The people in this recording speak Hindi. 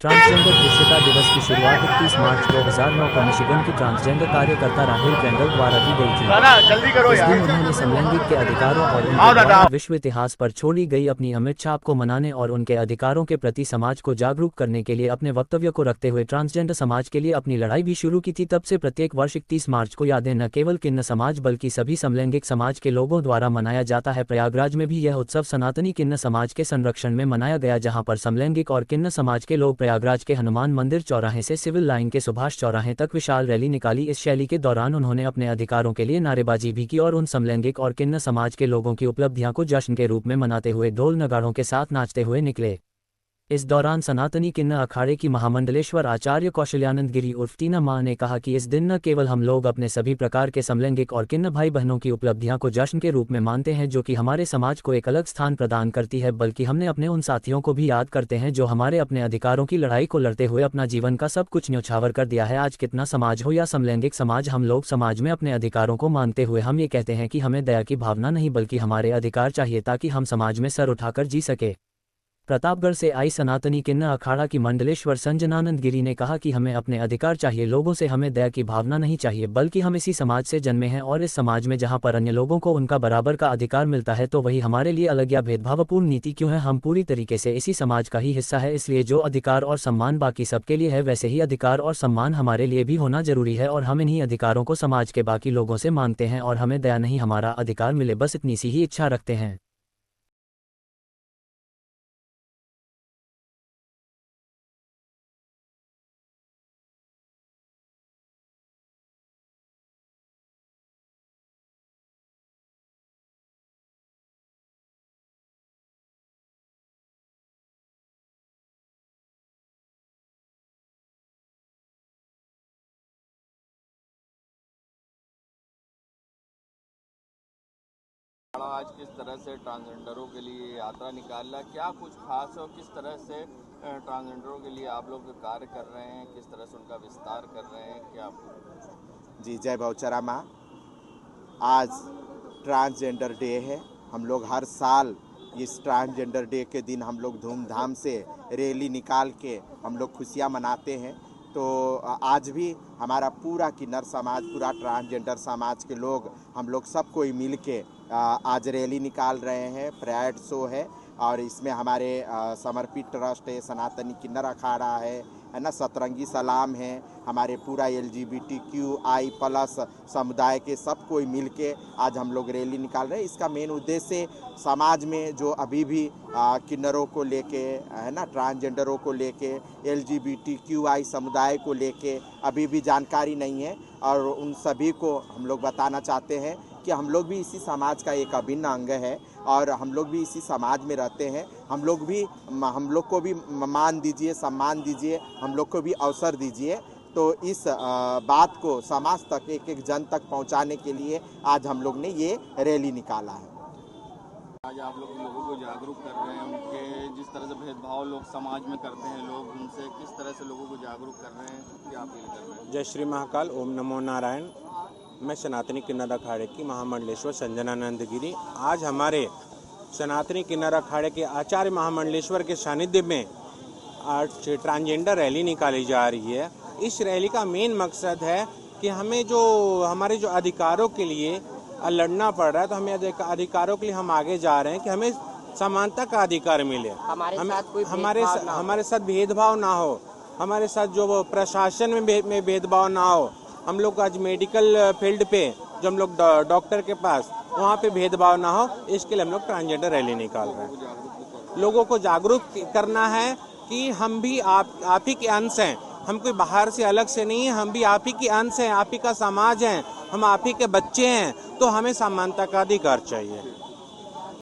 ट्रांसजेंडर दृश्यता दिवस की शुरुआत 31 मार्च 2009 को मिशिगन की ट्रांसजेंडर कार्यकर्ता राहेल क्रेंडल द्वारा की गई थी। जल्दी करो इस यार। दिन उन्होंने समलैंगिक के अधिकारों और उनके द्वारा विश्व इतिहास पर छोड़ी गई अपनी अमिट छाप को मनाने और उनके अधिकारों के प्रति समाज को जागरूक करने के लिए अपने वक्तव्य को रखते हुए ट्रांसजेंडर समाज के लिए अपनी लड़ाई भी शुरू की थी। तब से प्रत्येक वर्ष 31 मार्च को यादें न केवल किन्न समाज बल्कि सभी समलैंगिक समाज के लोगों द्वारा मनाया जाता है। प्रयागराज में भी यह उत्सव सनातनी किन्न समाज के संरक्षण में मनाया गया, जहां पर समलैंगिक और किन्न समाज के लोग प्रयागराज के हनुमान मंदिर चौराहे से सिविल लाइन के सुभाष चौराहे तक विशाल रैली निकाली। इस रैली के दौरान उन्होंने अपने अधिकारों के लिए नारेबाजी भी की और उन समलैंगिक और किन्न समाज के लोगों की उपलब्धियां को जश्न के रूप में मनाते हुए ढोल नगाड़ों के साथ नाचते हुए निकले। इस दौरान सनातनी किन्न अखाड़े की महामंडलेश्वर आचार्य कौशल्यानंद गिरी उर्फ टीना मां ने कहा कि इस दिन न केवल हम लोग अपने सभी प्रकार के समलैंगिक और किन्न भाई बहनों की उपलब्धियां को जश्न के रूप में मानते हैं जो कि हमारे समाज को एक अलग स्थान प्रदान करती है, बल्कि हमने अपने उन साथियों को भी याद करते हैं जो हमारे अपने अधिकारों की लड़ाई को लड़ते हुए अपना जीवन का सब कुछ न्यौछावर कर दिया है। आज कितना समाज हो या समलैंगिक समाज, हम लोग समाज में अपने अधिकारों को मानते हुए हम ये कहते हैं कि हमें दया की भावना नहीं बल्कि हमारे अधिकार चाहिए ताकि हम समाज में सर उठाकर जी सके। प्रतापगढ़ से आई सनातनी किन्न अखाड़ा की मंडलेश्वर संजनानंद गिरी ने कहा कि हमें अपने अधिकार चाहिए, लोगों से हमें दया की भावना नहीं चाहिए, बल्कि हम इसी समाज से जन्मे हैं और इस समाज में जहां पर अन्य लोगों को उनका बराबर का अधिकार मिलता है तो वही हमारे लिए अलग या भेदभावपूर्ण नीति क्यों है। हम पूरी तरीके से इसी समाज का ही हिस्सा है, इसलिए जो अधिकार और सम्मान बाकी सबके लिए है वैसे ही अधिकार और सम्मान हमारे लिए भी होना जरूरी है और हम इन्हीं अधिकारों को समाज के बाकी लोगों से मांगते हैं और हमें दया नहीं हमारा अधिकार मिले, बस इतनी सी ही इच्छा रखते हैं। आज किस तरह से ट्रांसजेंडरों के लिए यात्रा निकाला, क्या कुछ खास है और किस तरह से ट्रांसजेंडरों के लिए आप लोग कार्य कर रहे हैं, किस तरह से उनका विस्तार कर रहे हैं, क्या? जी, जय बहुचरा माँ। आज ट्रांसजेंडर डे है। हम लोग हर साल इस ट्रांसजेंडर डे के दिन हम लोग धूमधाम से रैली निकाल के हम लोग खुशियाँ मनाते हैं। तो आज भी हमारा पूरा किन्नर समाज, पूरा ट्रांसजेंडर समाज के लोग, हम लोग सब कोई मिल के आज रैली निकाल रहे हैं। परेड शो है और इसमें हमारे समर्पित ट्रस्ट है, सनातनी किन्नर अखाड़ा है ना, सतरंगी सलाम है, हमारे पूरा LGBTQI+ समुदाय के सब कोई मिल के आज हम लोग रैली निकाल रहे हैं। इसका मेन उद्देश्य समाज में जो अभी भी किन्नरों को लेके है ना, ट्रांसजेंडरों को लेके, LGBTQI समुदाय को लेके अभी भी जानकारी नहीं है और उन सभी को हम लोग बताना चाहते हैं कि हम लोग भी इसी समाज का एक अभिन्न अंग है और हम लोग भी इसी समाज में रहते हैं। हम लोग को भी मान दीजिए, सम्मान दीजिए, हम लोग को भी अवसर दीजिए। तो इस बात को समाज तक, एक एक जन तक पहुंचाने के लिए आज हम लोग ने ये रैली निकाला है। आज आप लोग लोगों को जागरूक कर रहे हैं, उनके जिस तरह से भेदभाव लोग समाज में करते हैं, लोग उनसे किस तरह से लोगों को जागरूक कर रहे हैं, क्या अपील कर रहे हैं? जय श्री महाकाल, ओम नमो नारायण। मैं सनातनी किन्नर अखाड़े की महामंडलेश्वर संजनानंद गिरी। आज हमारे सनातनी किन्नर अखाड़े के आचार्य महामंडलेश्वर के सानिध्य में आज ट्रांसजेंडर रैली निकाली जा रही है। इस रैली का मेन मकसद है कि हमें जो हमारे जो अधिकारों के लिए लड़ना पड़ रहा है, तो हमें अधिकारों के लिए हम आगे जा रहे हैं कि हमें समानता का अधिकार मिले, हमारे साथ भेदभाव ना हो, हमारे साथ जो प्रशासन में भेदभाव ना हो। हम लोग आज मेडिकल फील्ड पे जो हम लोग डॉक्टर के पास वहाँ पे भेदभाव ना हो, इसके लिए हम लोग ट्रांसजेंडर रैली निकाल रहे हैं। लोगों को जागरूक करना है कि हम भी आप ही के अंश हैं, हम कोई बाहर से अलग से नहीं है, हम भी आप ही के अंश हैं, आप ही का समाज है, हम आप ही के बच्चे हैं, तो हमें समानता का अधिकार चाहिए।